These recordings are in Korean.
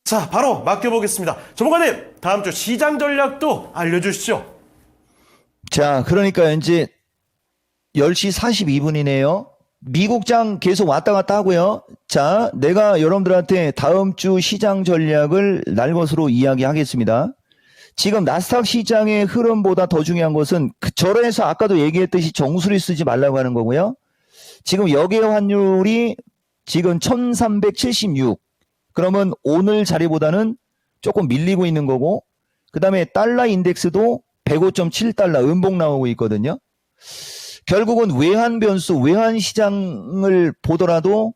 자, 바로 맡겨보겠습니다. 전문가님, 다음 주 시장 전략도 알려주시죠. 자, 그러니까 이제 10시 42분이네요. 미국장 계속 왔다 갔다 하고요. 자, 내가 여러분들한테 다음 주 시장 전략을 날 것으로 이야기하겠습니다. 지금 나스닥 시장의 흐름보다 더 중요한 것은 저래서 아까도 얘기했듯이 정수리 쓰지 말라고 하는 거고요. 지금 역외 환율이 지금 1376. 그러면 오늘 자리보다는 조금 밀리고 있는 거고, 그 다음에 달러 인덱스도 105.7달러 음봉 나오고 있거든요. 결국은 외환 변수, 외환 시장을 보더라도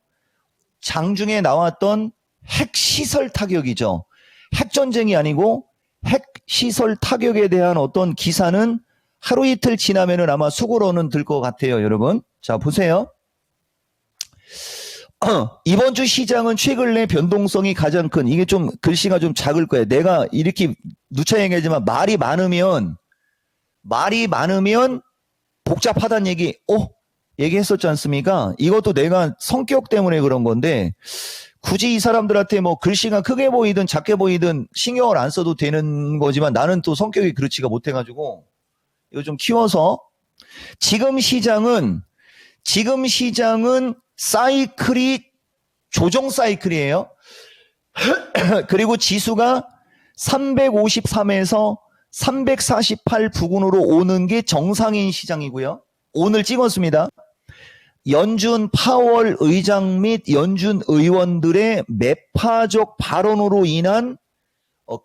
장중에 나왔던 핵시설 타격이죠. 핵전쟁이 아니고 핵시설 타격에 대한 어떤 기사는 하루 이틀 지나면은 아마 수고로는 들 것 같아요, 여러분. 자, 보세요. 이번 주 시장은 최근에 변동성이 가장 큰, 이게 좀 글씨가 좀 작을 거예요. 내가 이렇게 누차 얘기하지만 말이 많으면 복잡하다는 얘기했었지 않습니까? 이것도 내가 성격 때문에 그런 건데, 굳이 이 사람들한테 뭐 글씨가 크게 보이든 작게 보이든 신경을 안 써도 되는 거지만 나는 또 성격이 그렇지가 못해가지고, 이거 좀 키워서, 지금 시장은 사이클이 조정 사이클이에요. 그리고 지수가 353에서 348 부근으로 오는 게 정상인 시장이고요. 오늘 찍었습니다. 연준 파월 의장 및 연준 의원들의 매파적 발언으로 인한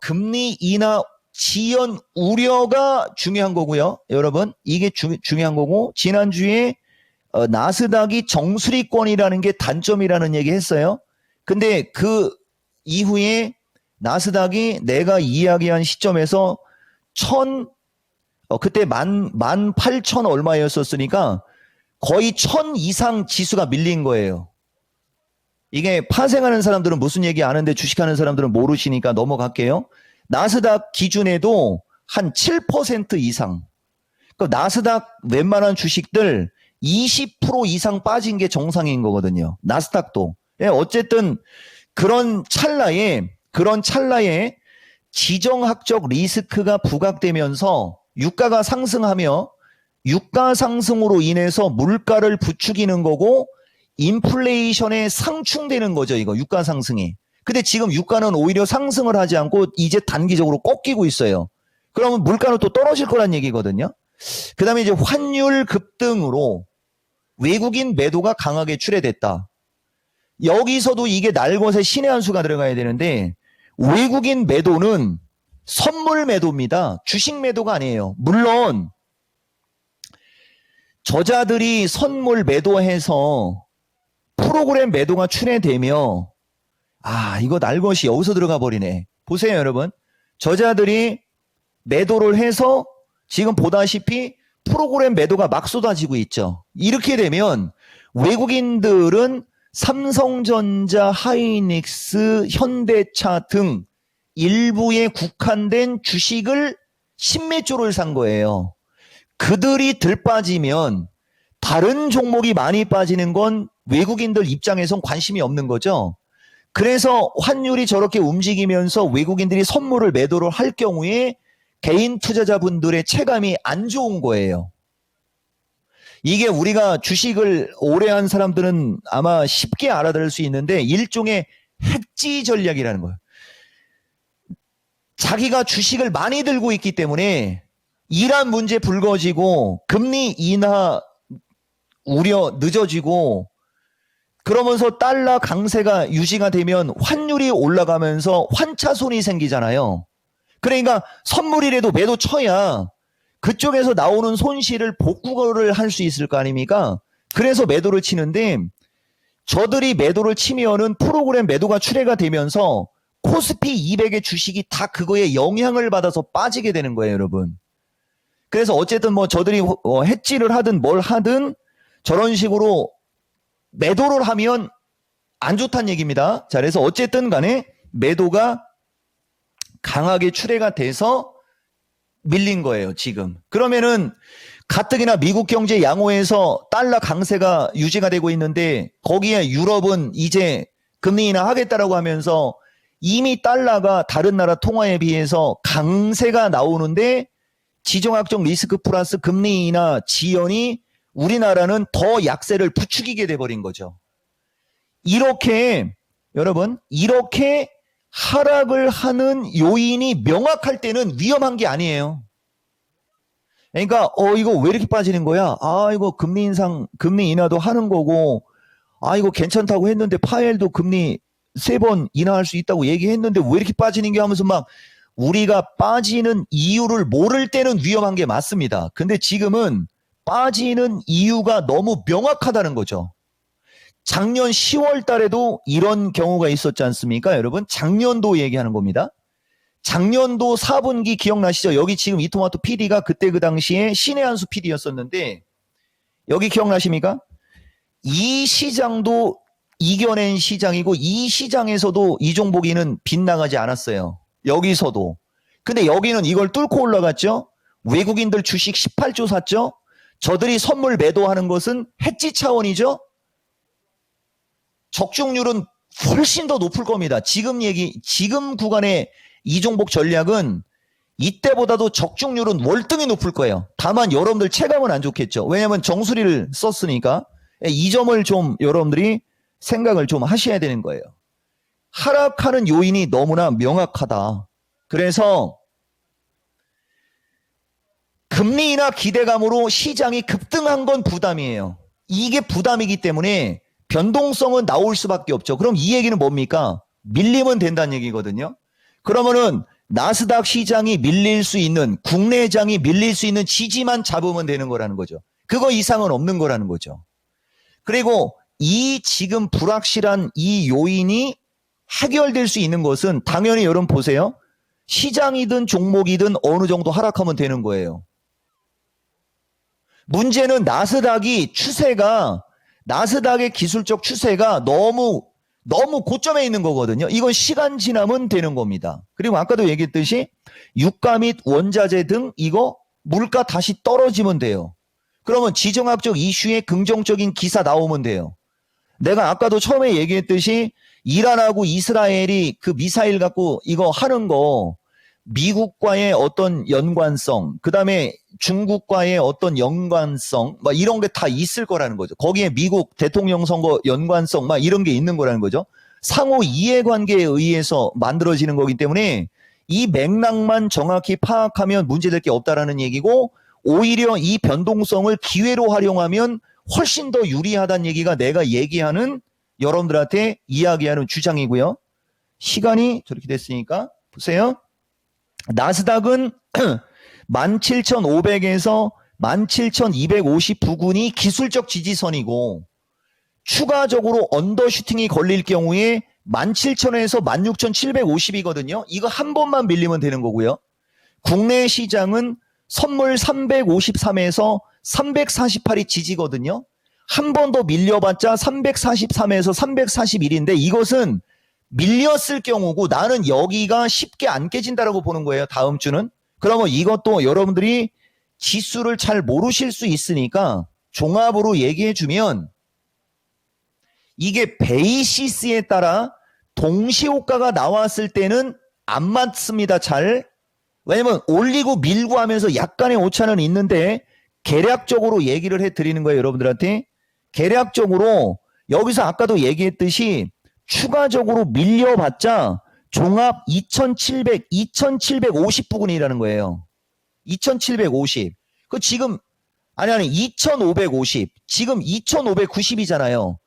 금리 인하 지연 우려가 중요한 거고요. 여러분, 이게 중요한 거고, 지난주에 나스닥이 정수리권이라는 게 단점이라는 얘기 했어요. 근데 그 이후에 나스닥이 내가 이야기한 시점에서 그때 18,000 얼마였었으니까 거의 1000 이상 지수가 밀린 거예요. 이게 파생하는 사람들은 무슨 얘기 아는데 주식하는 사람들은 모르시니까 넘어갈게요. 나스닥 기준에도 한 7% 이상. 그러니까 나스닥 웬만한 주식들 20% 이상 빠진 게 정상인 거거든요. 나스닥도. 어쨌든 그런 찰나에 지정학적 리스크가 부각되면서 유가가 상승하며 유가 상승으로 인해서 물가를 부추기는 거고 인플레이션에 상충되는 거죠. 이거 유가 상승이. 근데 지금 유가는 오히려 상승을 하지 않고 이제 단기적으로 꺾이고 있어요. 그러면 물가는 또 떨어질 거란 얘기거든요. 그 다음에 이제 환율 급등으로 외국인 매도가 강하게 출회됐다. 여기서도 이게 날것의 신의 한 수가 들어가야 되는데, 외국인 매도는 선물 매도입니다. 주식 매도가 아니에요. 물론 저자들이 선물 매도해서 프로그램 매도가 출회되며, 이거 날것이 여기서 들어가 버리네. 보세요, 여러분. 저자들이 매도를 해서 지금 보다시피 프로그램 매도가 막 쏟아지고 있죠. 이렇게 되면 외국인들은 삼성전자, 하이닉스, 현대차 등 일부에 국한된 주식을 신매조를 산 거예요. 그들이 들빠지면 다른 종목이 많이 빠지는 건 외국인들 입장에선 관심이 없는 거죠. 그래서 환율이 저렇게 움직이면서 외국인들이 선물을 매도를 할 경우에 개인 투자자분들의 체감이 안 좋은 거예요. 이게 우리가 주식을 오래 한 사람들은 아마 쉽게 알아들을 수 있는데 일종의 hedge 전략이라는 거예요. 자기가 주식을 많이 들고 있기 때문에 이란 문제 불거지고 금리 인하 우려 늦어지고 그러면서 달러 강세가 유지가 되면 환율이 올라가면서 환차손이 생기잖아요. 그러니까 선물이라도 매도 쳐야 그쪽에서 나오는 손실을 복구를 할 수 있을 거 아닙니까? 그래서 매도를 치는데, 저들이 매도를 치면은 프로그램 매도가 출회가 되면서 코스피 200의 주식이 다 그거에 영향을 받아서 빠지게 되는 거예요, 여러분. 그래서 어쨌든 뭐 저들이 hedge를 하든 뭘 하든 저런 식으로 매도를 하면 안 좋다는 얘기입니다. 자, 그래서 어쨌든 간에 매도가 강하게 출회가 돼서 밀린 거예요, 지금. 그러면은 가뜩이나 미국 경제 양호해서 달러 강세가 유지가 되고 있는데 거기에 유럽은 이제 금리 인하 하겠다라고 하면서 이미 달러가 다른 나라 통화에 비해서 강세가 나오는데 지정학적 리스크 플러스 금리 인하 지연이 우리나라는 더 약세를 부추기게 돼버린 거죠. 이렇게 여러분 이렇게 하락을 하는 요인이 명확할 때는 위험한 게 아니에요. 그러니까 이거 왜 이렇게 빠지는 거야? 이거 금리 인상, 금리 인하도 하는 거고, 이거 괜찮다고 했는데 파웰도 금리 3번 인하할 수 있다고 얘기했는데 왜 이렇게 빠지는 게 하면서 막 우리가 빠지는 이유를 모를 때는 위험한 게 맞습니다. 근데 지금은 빠지는 이유가 너무 명확하다는 거죠. 작년 10월 달에도 이런 경우가 있었지 않습니까? 여러분, 작년도 얘기하는 겁니다. 작년도 4분기 기억나시죠? 여기 지금 이토마토 PD가 그때 그 당시에 신의 한수 PD였었는데 여기 기억나십니까? 이 시장도 이겨낸 시장이고 이 시장에서도 이종복이는 빗나가지 않았어요. 여기서도. 근데 여기는 이걸 뚫고 올라갔죠? 외국인들 주식 18조 샀죠? 저들이 선물 매도하는 것은 해지 차원이죠? 적중률은 훨씬 더 높을 겁니다. 지금 구간의 이종복 전략은 이때보다도 적중률은 월등히 높을 거예요. 다만 여러분들 체감은 안 좋겠죠. 왜냐하면 정수리를 썼으니까. 이 점을 좀 여러분들이 생각을 좀 하셔야 되는 거예요. 하락하는 요인이 너무나 명확하다. 그래서 금리 인하 기대감으로 시장이 급등한 건 부담이에요. 이게 부담이기 때문에 변동성은 나올 수밖에 없죠. 그럼 이 얘기는 뭡니까? 밀리면 된다는 얘기거든요. 그러면은 나스닥 시장이 밀릴 수 있는, 국내장이 밀릴 수 있는 지지만 잡으면 되는 거라는 거죠. 그거 이상은 없는 거라는 거죠. 그리고 이 지금 불확실한 이 요인이 해결될 수 있는 것은 당연히 여러분 보세요. 시장이든 종목이든 어느 정도 하락하면 되는 거예요. 문제는 나스닥의 기술적 추세가 너무 고점에 있는 거거든요. 이건 시간 지나면 되는 겁니다. 그리고 아까도 얘기했듯이 유가 및 원자재 등 이거 물가 다시 떨어지면 돼요. 그러면 지정학적 이슈에 긍정적인 기사 나오면 돼요. 내가 아까도 처음에 얘기했듯이 이란하고 이스라엘이 그 미사일 갖고 이거 하는 거 미국과의 어떤 연관성, 그 다음에 중국과의 어떤 연관성, 막 이런 게 다 있을 거라는 거죠. 거기에 미국 대통령 선거 연관성, 막 이런 게 있는 거라는 거죠. 상호 이해관계에 의해서 만들어지는 거기 때문에 이 맥락만 정확히 파악하면 문제될 게 없다라는 얘기고, 오히려 이 변동성을 기회로 활용하면 훨씬 더 유리하다는 얘기가 내가 얘기하는 여러분들한테 이야기하는 주장이고요. 시간이 저렇게 됐으니까 보세요. 나스닥은 17,500에서 17,250 부근이 기술적 지지선이고, 추가적으로 언더슈팅이 걸릴 경우에 17,000에서 16,750이거든요. 이거 한 번만 밀리면 되는 거고요. 국내 시장은 선물 353에서 348이 지지거든요. 한 번 더 밀려봤자 343에서 341인데 이것은 밀렸을 경우고 나는 여기가 쉽게 안 깨진다라고 보는 거예요. 다음 주는. 그러면 이것도 여러분들이 지수를 잘 모르실 수 있으니까 종합으로 얘기해 주면 이게 베이시스에 따라 동시효과가 나왔을 때는 안 맞습니다. 잘. 왜냐면 올리고 밀고 하면서 약간의 오차는 있는데 계략적으로 얘기를 해드리는 거예요. 여러분들한테. 계략적으로 여기서 아까도 얘기했듯이 추가적으로 밀려봤자 종합 2750 부근이라는 거예요. 2750. 그 지금, 아니, 2550. 지금 2590이잖아요.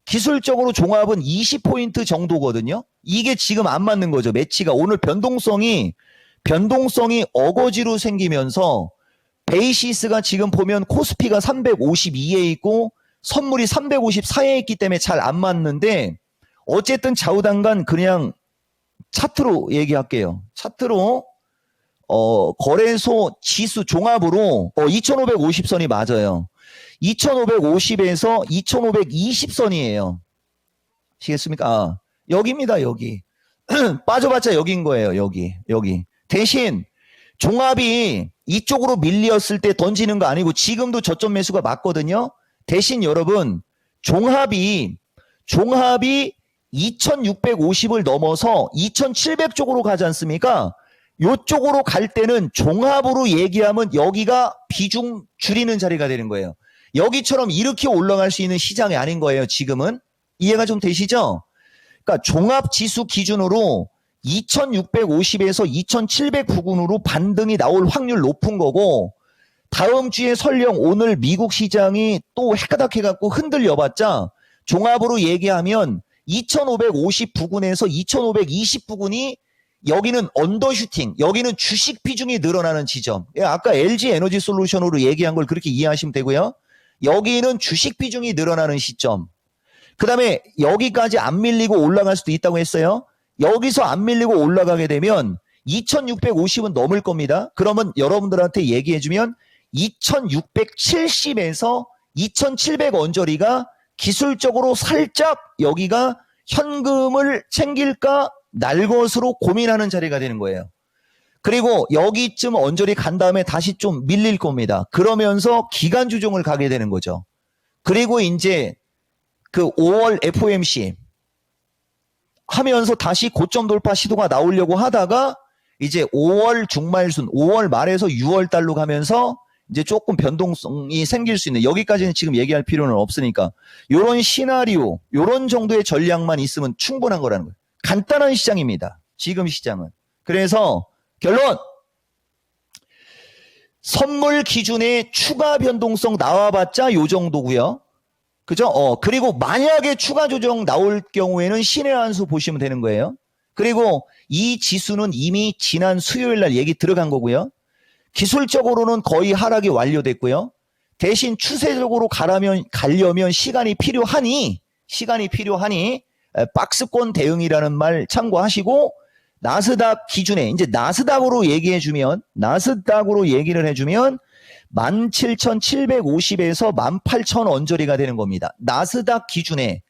기술적으로 종합은 20포인트 정도거든요. 이게 지금 안 맞는 거죠. 매치가. 오늘 변동성이 어거지로 생기면서 베이시스가 지금 보면 코스피가 352에 있고 선물이 354에 있기 때문에 잘 안 맞는데, 어쨌든 좌우단간 그냥 차트로 얘기할게요. 차트로 거래소 지수 종합으로 2550선이 맞아요. 2550에서 2520선이에요. 아시겠습니까? 여기입니다. 여기. 빠져봤자 여기인 거예요. 여기. 대신 종합이 이쪽으로 밀렸을 때 던지는 거 아니고 지금도 저점 매수가 맞거든요. 대신 여러분 종합이 2650을 넘어서 2700 쪽으로 가지 않습니까? 요쪽으로 갈 때는 종합으로 얘기하면 여기가 비중 줄이는 자리가 되는 거예요. 여기처럼 이렇게 올라갈 수 있는 시장이 아닌 거예요, 지금은. 이해가 좀 되시죠? 그러니까 종합지수 기준으로 2650에서 2700 부근으로 반등이 나올 확률 높은 거고, 다음 주에 설령 오늘 미국 시장이 또 헷가닥 해갖고 흔들려봤자 종합으로 얘기하면 2550 부근에서 2520 부근이 여기는 언더슈팅, 여기는 주식 비중이 늘어나는 지점. 아까 LG 에너지 솔루션으로 얘기한 걸 그렇게 이해하시면 되고요. 여기는 주식 비중이 늘어나는 시점. 그 다음에 여기까지 안 밀리고 올라갈 수도 있다고 했어요. 여기서 안 밀리고 올라가게 되면 2650은 넘을 겁니다. 그러면 여러분들한테 얘기해주면 2670에서 2700 언저리가 기술적으로 살짝 여기가 현금을 챙길까 날 것으로 고민하는 자리가 되는 거예요. 그리고 여기쯤 언저리 간 다음에 다시 좀 밀릴 겁니다. 그러면서 기간 조정을 가게 되는 거죠. 그리고 이제 그 5월 FOMC 하면서 다시 고점 돌파 시도가 나오려고 하다가 이제 5월 중말순, 5월 말에서 6월 달로 가면서 이제 조금 변동성이 생길 수 있는, 여기까지는 지금 얘기할 필요는 없으니까 요런 시나리오, 요런 정도의 전략만 있으면 충분한 거라는 거예요. 간단한 시장입니다. 지금 시장은. 그래서 결론! 선물 기준에 추가 변동성 나와봤자 요 정도고요. 그죠? 그리고 만약에 추가 조정 나올 경우에는 신의 한 수 보시면 되는 거예요. 그리고 이 지수는 이미 지난 수요일 날 얘기 들어간 거고요. 기술적으로는 거의 하락이 완료됐고요. 대신 추세적으로 가려면 시간이 필요하니 박스권 대응이라는 말 참고하시고, 나스닥 기준에 이제 나스닥으로 얘기를 해주면 17,750에서 18,000 언저리가 되는 겁니다. 나스닥 기준에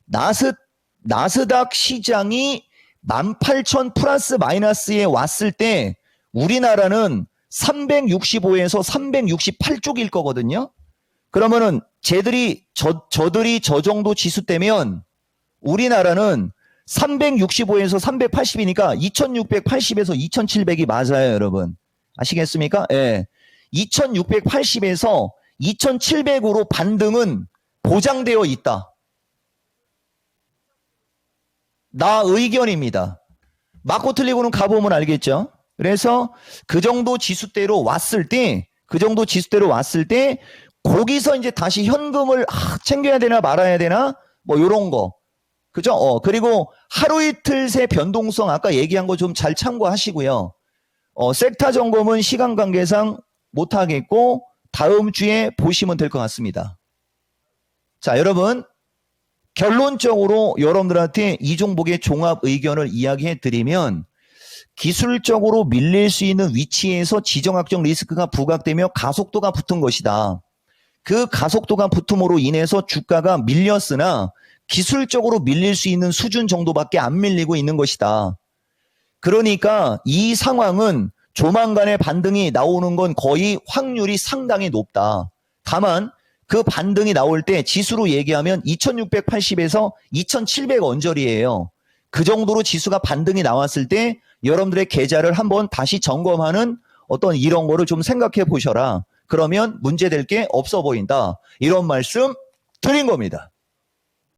나스닥 시장이 18,000 플러스 마이너스에 왔을 때 우리나라는 365에서 368 쪽일 거거든요. 그러면은 저들이 저 정도 지수 때면 우리나라는 365에서 380이니까 2680에서 2700이 맞아요, 여러분. 아시겠습니까? 예. 2680에서 2700으로 반등은 보장되어 있다. 나 의견입니다. 맞고 틀리고는 가보면 알겠죠? 그래서 그 정도 지수대로 왔을 때 거기서 이제 다시 현금을 챙겨야 되나 말아야 되나 뭐 요런 거. 그죠? 그리고 하루 이틀 새 변동성 아까 얘기한 거 좀 잘 참고하시고요. 섹터 점검은 시간 관계상 못 하겠고 다음 주에 보시면 될 것 같습니다. 자, 여러분 결론적으로 여러분들한테 이 종목의 종합 의견을 이야기해 드리면, 기술적으로 밀릴 수 있는 위치에서 지정학적 리스크가 부각되며 가속도가 붙은 것이다. 그 가속도가 붙음으로 인해서 주가가 밀렸으나 기술적으로 밀릴 수 있는 수준 정도밖에 안 밀리고 있는 것이다. 그러니까 이 상황은 조만간에 반등이 나오는 건 거의 확률이 상당히 높다. 다만 그 반등이 나올 때 지수로 얘기하면 2680에서 2700 언저리예요. 그 정도로 지수가 반등이 나왔을 때 여러분들의 계좌를 한번 다시 점검하는 어떤 이런 거를 좀 생각해 보셔라. 그러면 문제될 게 없어 보인다. 이런 말씀 드린 겁니다.